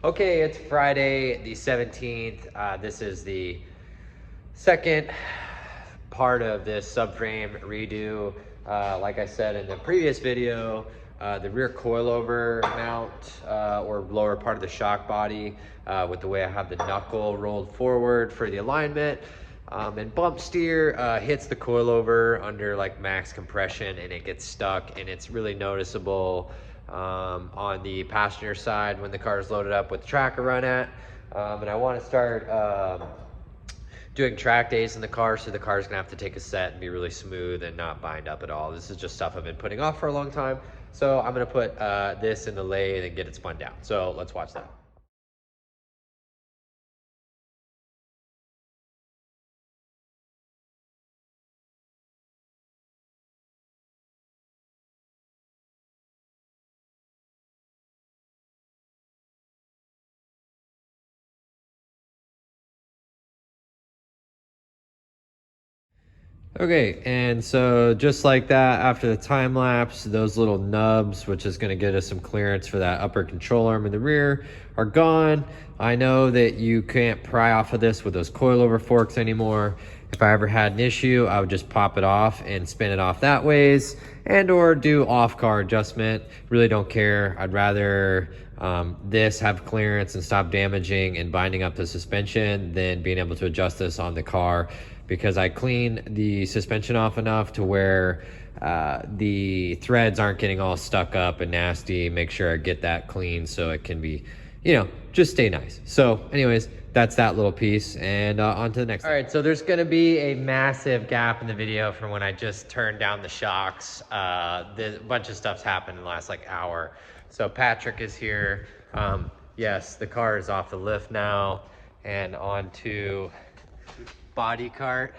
Okay, it's Friday the 17th. This is the second part of this subframe redo. Like I said in the previous video, the rear coilover mount or lower part of the shock body with the way I have the knuckle rolled forward for the alignment and bump steer hits the coilover under like max compression and it gets stuck, and it's really noticeable on the passenger side when the car is loaded up with the tracker run at. And I want to start doing track days in the car, so the car's gonna have to take a set and be really smooth and not bind up at all. This is just stuff I've been putting off for a long time. So I'm gonna put this in the lathe and get it spun down. So let's watch that. Okay, and so just like that, after the time lapse, those little nubs, which is going to get us some clearance for that upper control arm in the rear, are gone. I know that you can't pry off of this with those coilover forks anymore. If I ever had an issue, I would just pop it off and spin it off that ways, and or do off-car adjustment. Really don't care. I'd rather this have clearance and stop damaging and binding up the suspension than being able to adjust this on the car, because I clean the suspension off enough to where the threads aren't getting all stuck up and nasty. Make sure I get that clean so it can be, you know, just stay nice. So anyways, that's that little piece, and on to the next. All right, so there's gonna be a massive gap in the video from when I just turned down the shocks. A bunch of stuff's happened in the last like hour. So Patrick is here. Yes, the car is off the lift now and onto body cart.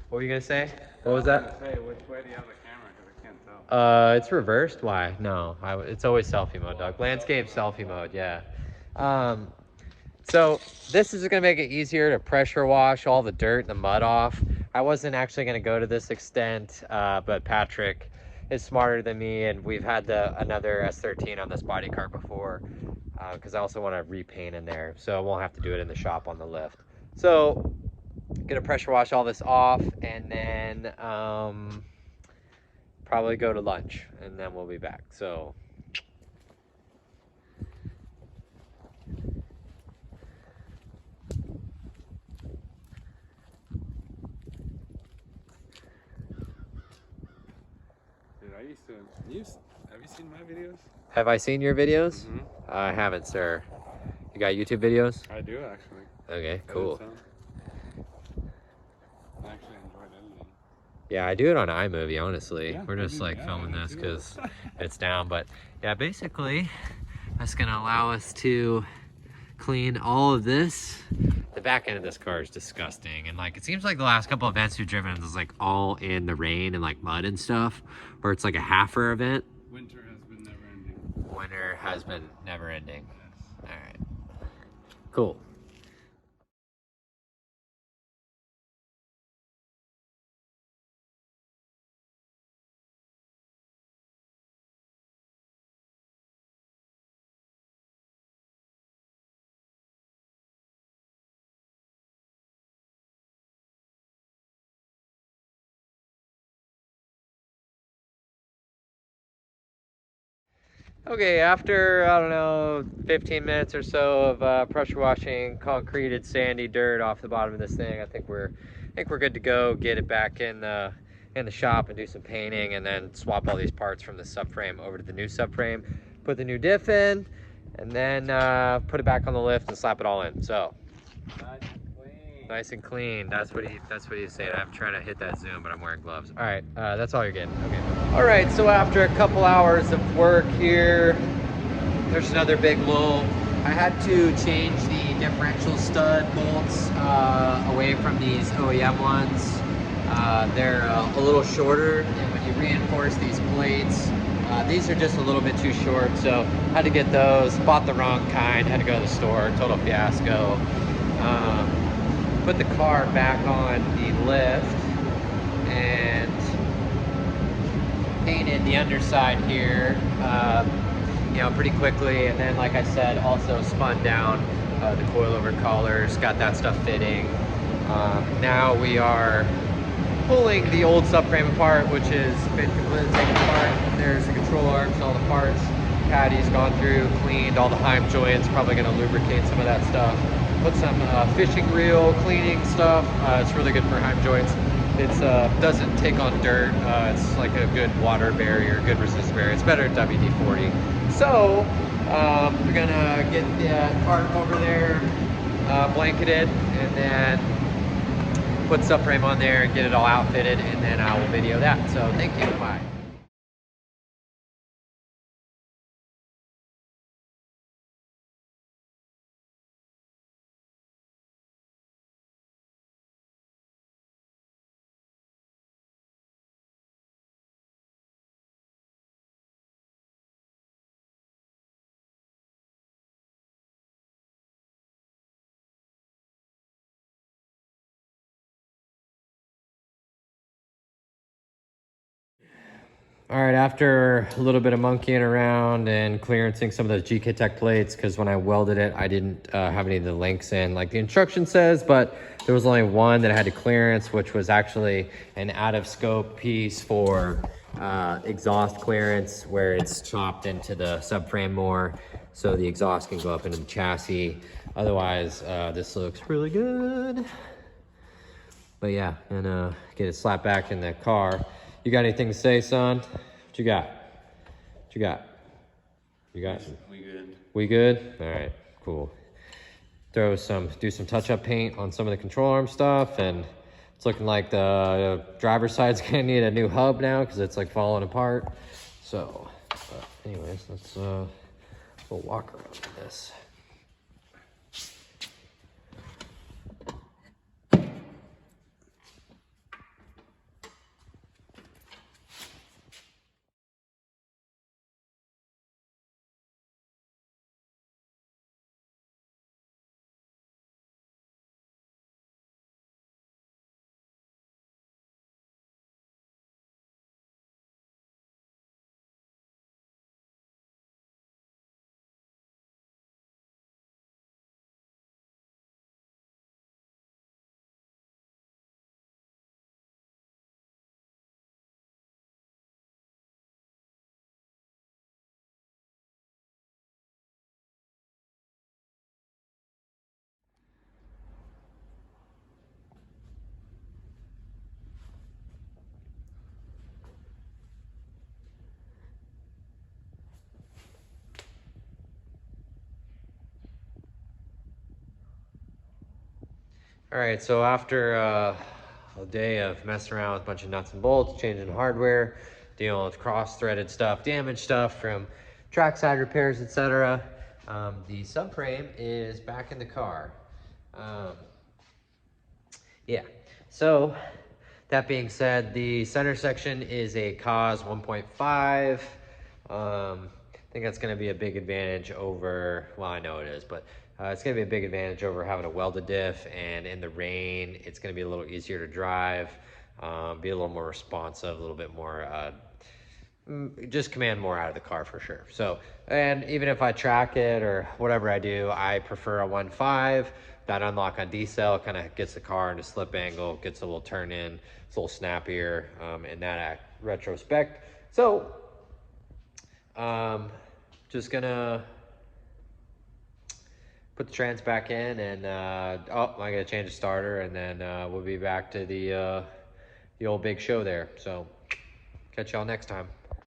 What were you gonna say? What was that? Say, which way do you have the camera? Because I can't tell. It's reversed. Why? No, it's always selfie mode, dog. Landscape selfie mode, yeah. So this is gonna make it easier to pressure wash all the dirt and the mud off. I wasn't actually gonna go to this extent, but Patrick is smarter than me, and we've had another S13 on this body cart before, because I also want to repaint in there, so I won't have to do it in the shop on the lift. So gonna pressure wash all this off, and then probably go to lunch, and then we'll be back. So dude, have you seen my videos? have I seen your videos? Mm-hmm. I haven't, sir. You got YouTube videos? I do, actually. Okay, cool. I actually enjoyed editing. Yeah, I do it on iMovie, honestly. Yeah, we're just like yeah, filming this because it's down. But yeah, basically that's gonna allow us to clean all of this. The back end of this car is disgusting, and like it seems like the last couple events we've driven is like all in the rain and like mud and stuff, or it's like a halfer event. Winter has been never ending. Winter has been never ending. All right, cool. Okay, after, I don't know, 15 minutes or so of pressure washing concreted sandy dirt off the bottom of this thing, I think we're good to go. Get it back in the shop and do some painting, and then swap all these parts from the subframe over to the new subframe, put the new diff in, and then put it back on the lift and slap it all in. So nice and clean. That's what he's saying. I'm trying to hit that zoom, but I'm wearing gloves. All right, that's all you're getting. Okay. All right, so after a couple hours of work here, there's another big lull. I had to change the differential stud bolts away from these OEM ones. They're a little shorter, and when you reinforce these plates, these are just a little bit too short, so had to get those. Bought the wrong kind, had to go to the store, total fiasco. Put the car back on the lift and painted the underside here. you know, pretty quickly. And then, like I said, also spun down the coilover collars, got that stuff fitting. Now we are pulling the old subframe apart, which has been completely taken apart. There's the control arms, all the parts. Patty's gone through, cleaned all the Heim joints, probably gonna lubricate some of that stuff. Put some fishing reel cleaning stuff. It's really good for Heim joints. It doesn't take on dirt. It's like a good water barrier, good resistance barrier. It's better than WD-40. So we're gonna get the cart over there, blanketed, and then put subframe on there and get it all outfitted, and then I will video that. So thank you, bye. All right, after a little bit of monkeying around and clearancing some of those GK-Tech plates, because when I welded it, I didn't have any of the links in like the instruction says, but there was only one that I had to clearance, which was actually an out of scope piece for exhaust clearance, where it's chopped into the subframe more, so the exhaust can go up into the chassis. Otherwise, this looks really good. But yeah, and get it slapped back in the car. You got anything to say, son? What you got? What you got? You got? We good. We good? All right, cool. Do some touch-up paint on some of the control arm stuff, and it's looking like the driver's side's gonna need a new hub now because it's like falling apart. So, but anyways, we'll walk around with this. All right, so after a day of messing around with a bunch of nuts and bolts, changing hardware, dealing with cross-threaded stuff, damaged stuff from trackside repairs, etc., the subframe is back in the car. Yeah, so that being said, the center section is a KAAZ 1.5. I think that's going to be a big advantage over, well, I know it is, but it's going to be a big advantage over having a welded diff, and in the rain, it's going to be a little easier to drive, be a little more responsive, a little bit more, just command more out of the car for sure. So, and even if I track it or whatever I do, I prefer a 1.5. That unlock on decel kind of gets the car into slip angle, gets a little turn in, it's a little snappier in that retrospect. So, just gonna put the trans back in, and oh, I gotta change the starter, and then we'll be back to the old big show there. So catch y'all next time.